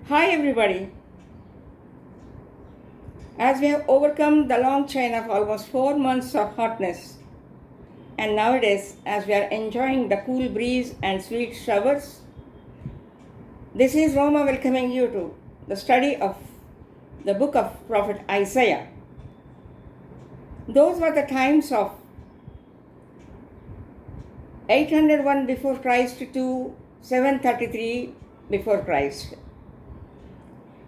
Hi everybody. As we have overcome the long chain of almost 4 months of hotness, and nowadays, as we are enjoying the cool breeze and sweet showers, this is Roma welcoming you to the study of the book of Prophet Isaiah. Those were the times of 801 before Christ to 733 before Christ.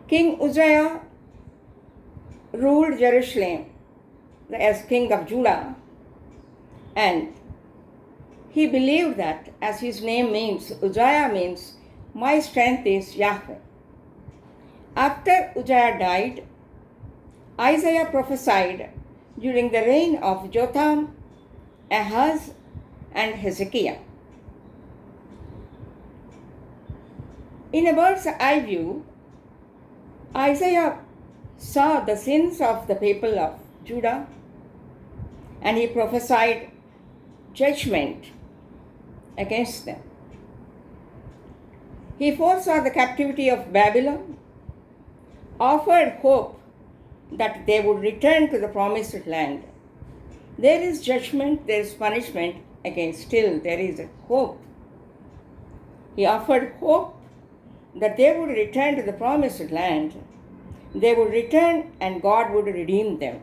King Uzziah ruled Jerusalem as king of Judah, and he believed that, as his name means, Uzziah means, my strength is Yahweh. After Uzziah died, Isaiah prophesied during the reign of Jotham, Ahaz, and Hezekiah. In a bird's eye view, Isaiah saw the sins of the people of Judah, and he prophesied judgment against them. He foresaw the captivity of Babylon, offered hope that they would return to the promised land. There is judgment, there is punishment, again still there is hope. He offered hope that they would return to the promised land. They would return and God would redeem them.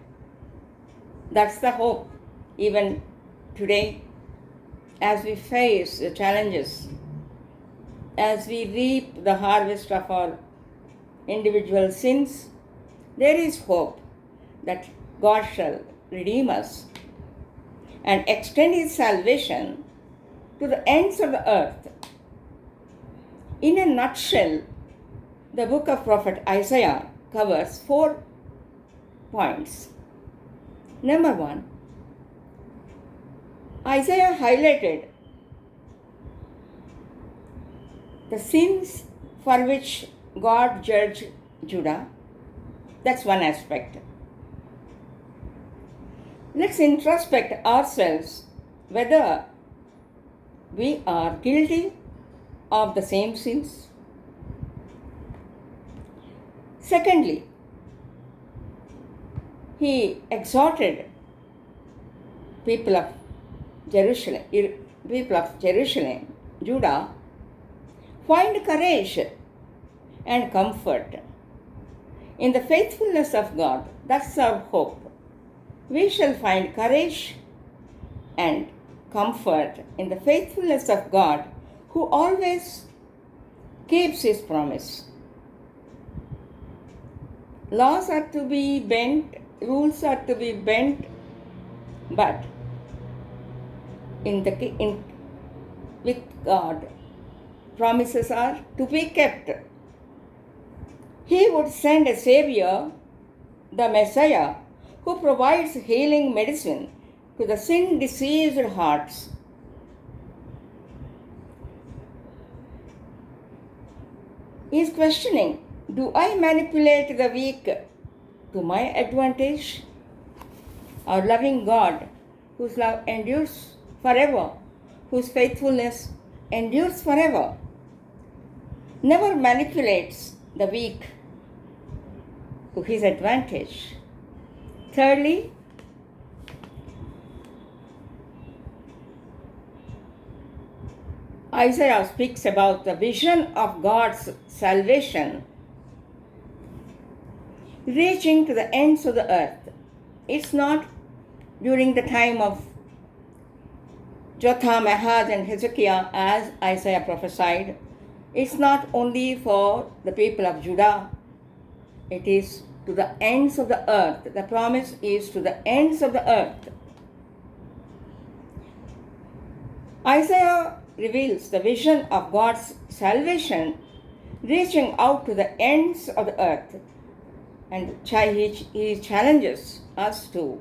That's the hope even today as we face the challenges, as we reap the harvest of our individual sins. There is hope that God shall redeem us and extend his salvation to the ends of the earth. In a nutshell, the book of Prophet Isaiah covers 4 points. Number 1, Isaiah highlighted the sins for which God judged Judah. That's one aspect. Let's introspect ourselves whether we are guilty of the same sins. Secondly, he exhorted people of Jerusalem, Judah, find courage and comfort in the faithfulness of God. That's our hope. We shall find courage and comfort in the faithfulness of God, who always keeps his promise. Laws are to be bent, rules are to be bent, but with God, promises are to be kept. He would send a Savior, the Messiah, who provides healing medicine to the sin-diseased hearts. He is questioning, do I manipulate the weak to my advantage? Our loving God, whose love endures forever, whose faithfulness endures forever, never manipulates the weak to his advantage. Thirdly, Isaiah speaks about the vision of God's salvation reaching to the ends of the earth. It's not during the time of Jotham, Ahaz, and Hezekiah as Isaiah prophesied. It's not only for the people of Judah. It is to the ends of the earth. The promise is to the ends of the earth. Isaiah reveals the vision of God's salvation reaching out to the ends of the earth, and he challenges us to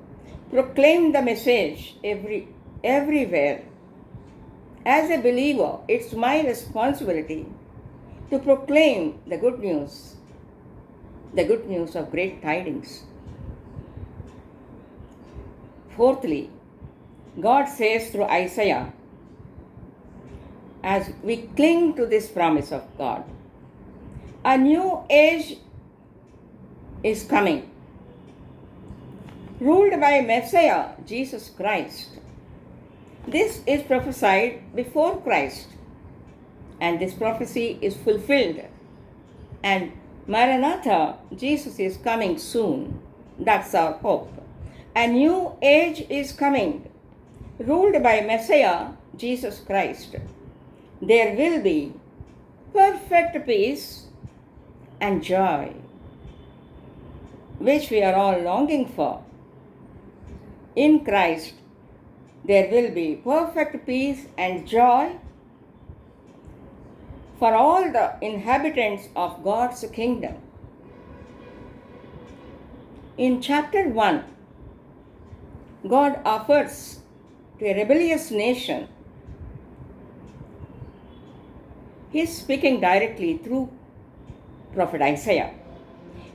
proclaim the message everywhere. As a believer, it's my responsibility to proclaim the good news of great tidings. Fourthly, God says through Isaiah, as we cling to this promise of God, A new age is coming, ruled by Messiah Jesus Christ. This is prophesied before Christ, and this prophecy is fulfilled. And Maranatha, Jesus is coming soon. That's our hope. A new age is coming, ruled by Messiah Jesus Christ. There will be perfect peace and joy, which we are all longing for. In Christ, there will be perfect peace and joy for all the inhabitants of God's kingdom. In chapter 1, God offers to a rebellious nation. He is speaking directly through Prophet Isaiah.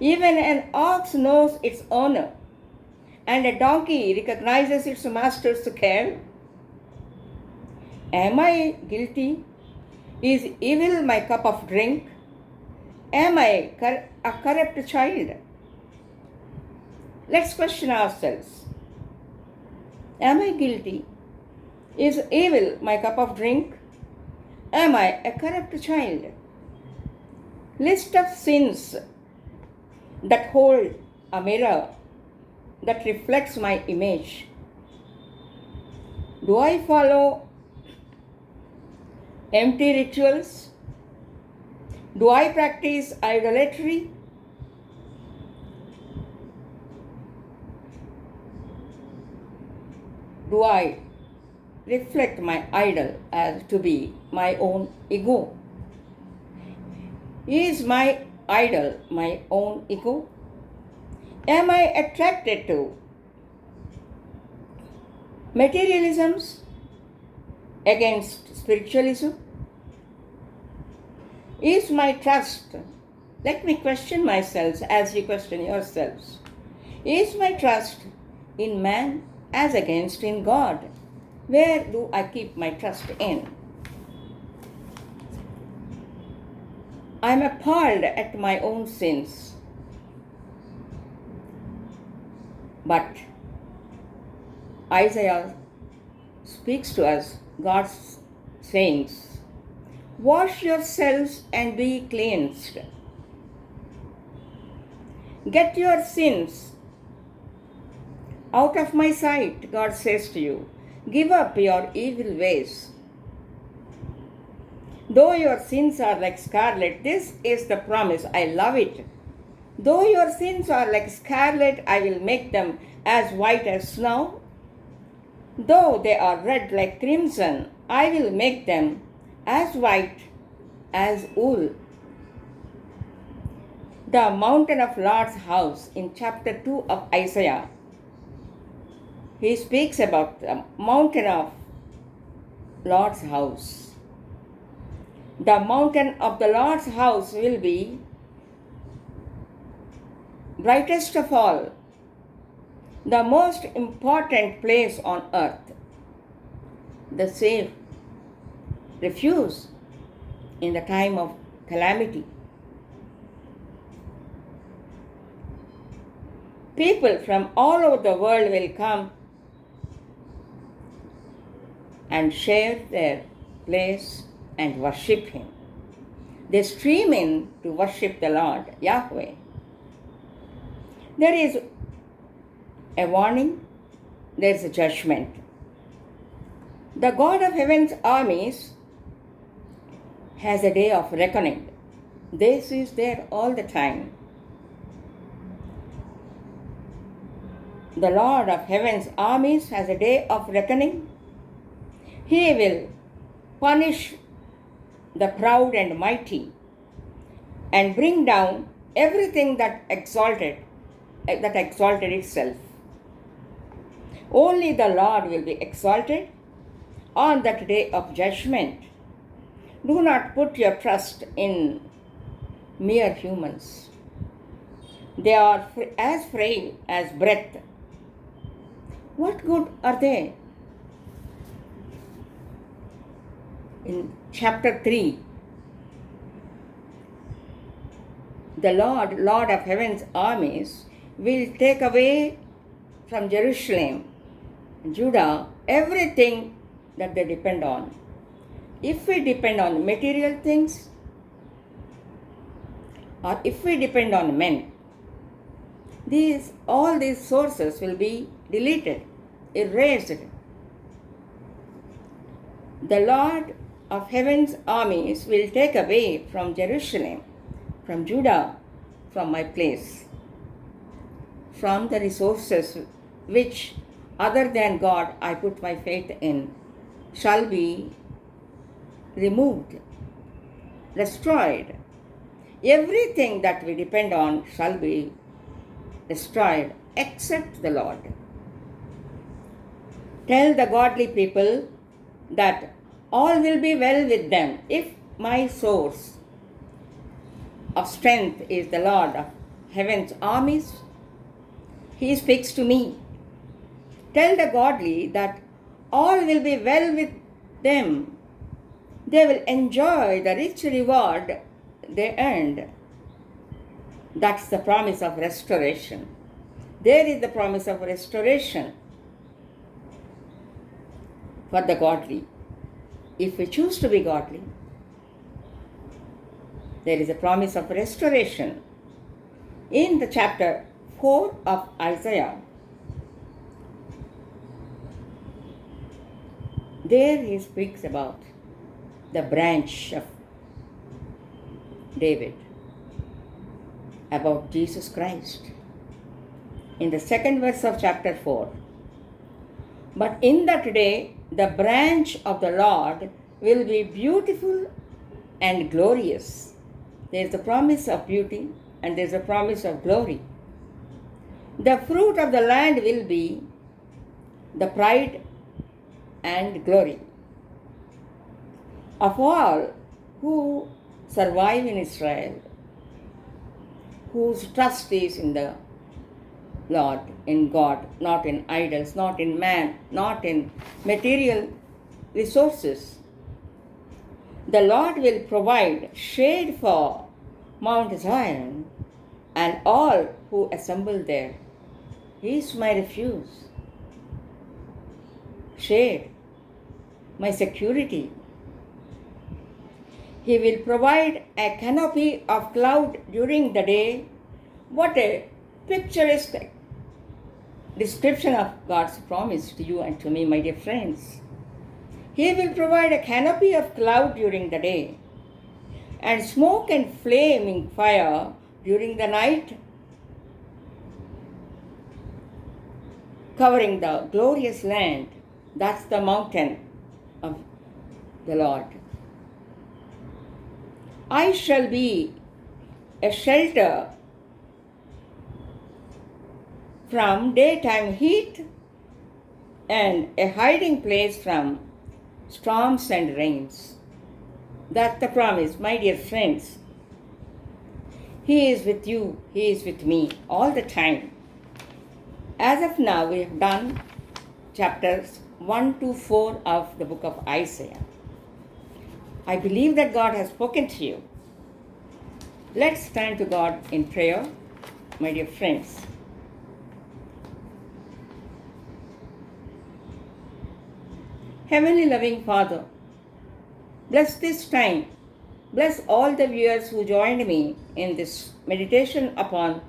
Even an ox knows its owner, and a donkey recognizes its master's care. Am I guilty? Is evil my cup of drink? Am I a corrupt child? Let's question ourselves. Am I guilty? Is evil my cup of drink? Am I a corrupt child? List of sins that hold a mirror that reflects my image. Do I follow empty rituals? Do I practice idolatry? Do I reflect my idol as to be my own ego? Is my idol my own ego? Am I attracted to materialisms against spiritualism? Is my trust, let me question myself as you question yourselves, is my trust in man as against in God? Where do I keep my trust in? I am appalled at my own sins. But Isaiah speaks to us God's sayings. Wash yourselves and be cleansed. Get your sins out of my sight, God says to you. Give up your evil ways. Though your sins are like scarlet, this is the promise. I love it. Though your sins are like scarlet, I will make them as white as snow. Though they are red like crimson, I will make them as white as wool. The mountain of Lord's house in chapter 2 of Isaiah. He speaks about the mountain of Lord's house. The mountain of the Lord's house will be brightest of all, the most important place on earth, the safe refuge in the time of calamity. People from all over the world will come and share their place and worship Him. They stream in to worship the Lord, Yahweh. There is a warning, there is a judgment. The God of heaven's armies has a day of reckoning. This is there all the time. The Lord of heaven's armies has a day of reckoning. He will punish the proud and mighty and bring down everything that exalted itself. Only the Lord will be exalted on that day of judgment. Do not put your trust in mere humans. They are as frail as breath. What good are they? In chapter 3, the Lord of heaven's armies, will take away from Jerusalem, Judah, everything that they depend on. If we depend on material things, or if we depend on men, all these sources will be deleted, erased. The Lord of heaven's armies will take away from Jerusalem, from Judah, from my place, from the resources which other than God I put my faith in, shall be removed, destroyed. Everything that we depend on shall be destroyed except the Lord. Tell the godly people that all will be well with them if my source of strength is the Lord of heaven's armies. He speaks to me. Tell the godly that all will be well with them. They will enjoy the rich reward they earned. That's the promise of restoration. There is the promise of restoration for the godly. If we choose to be godly, there is a promise of restoration. In the chapter 4 of Isaiah, there he speaks about the branch of David, about Jesus Christ. In the second verse of chapter 4, but in that day the branch of the Lord will be beautiful and glorious. There is a promise of beauty and there is a promise of glory. The fruit of the land will be the pride and glory of all who survive in Israel, whose trust is in the Lord, in God, not in idols, not in man, not in material resources. The Lord will provide shade for Mount Zion and all who assemble there. He is my refuge, shade, my security. He will provide a canopy of cloud during the day. What a picturesque description of God's promise to you and to me, my dear friends. He will provide a canopy of cloud during the day, and smoke and flaming fire during the night, covering the glorious land. That's the mountain of the Lord. I shall be a shelter from daytime heat and a hiding place from storms and rains. That's the promise, my dear friends. He is with you, He is with me all the time. As of now, we have done chapters 1 to 4 of the book of Isaiah. I believe that God has spoken to you. Let's turn to God in prayer, my dear friends. Heavenly loving Father, bless this time. Bless all the viewers who joined me in this meditation upon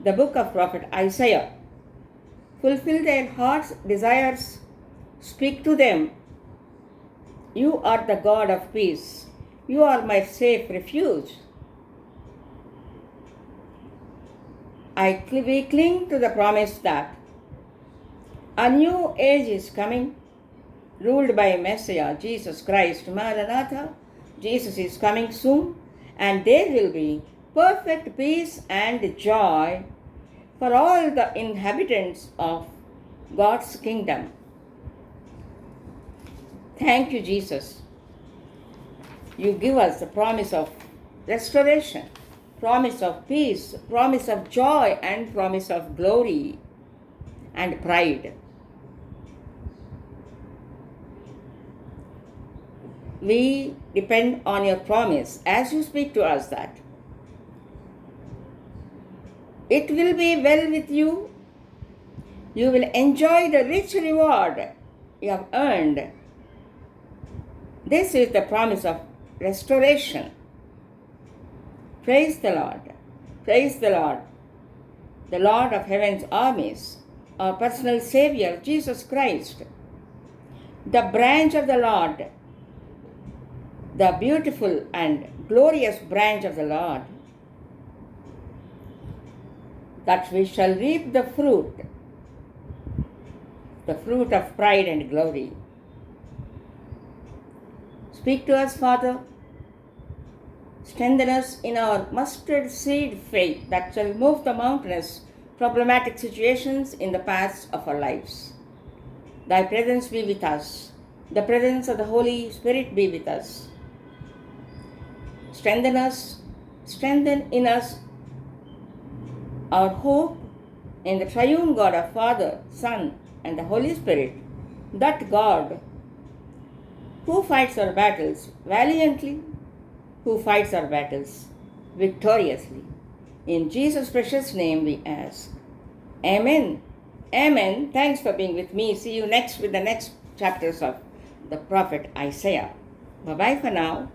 the book of Prophet Isaiah. Fulfill their heart's desires. Speak to them. You are the God of peace. You are my safe refuge. We cling to the promise that a new age is coming, ruled by Messiah, Jesus Christ, Maranatha. Jesus is coming soon, and there will be perfect peace and joy for all the inhabitants of God's kingdom. Thank you, Jesus. You give us the promise of restoration, promise of peace, promise of joy, and promise of glory and pride. We depend on your promise as you speak to us that It will be well with you. You will enjoy the rich reward you have earned. This is the promise of restoration. Praise the Lord. Praise the Lord. The Lord of heaven's armies, our personal Savior, Jesus Christ, the branch of the Lord, the beautiful and glorious branch of the Lord, that we shall reap the fruit of pride and glory. Speak to us, Father. Strengthen us in our mustard seed faith that shall move the mountainous, problematic situations in the paths of our lives. Thy presence be with us. The presence of the Holy Spirit be with us. Strengthen us, strengthen in us our hope in the triune God of Father, Son, and the Holy Spirit, that God who fights our battles valiantly, who fights our battles victoriously. In Jesus' precious name we ask. Amen. Amen. Thanks for being with me. See you next with the next chapters of the prophet Isaiah. Bye-bye for now.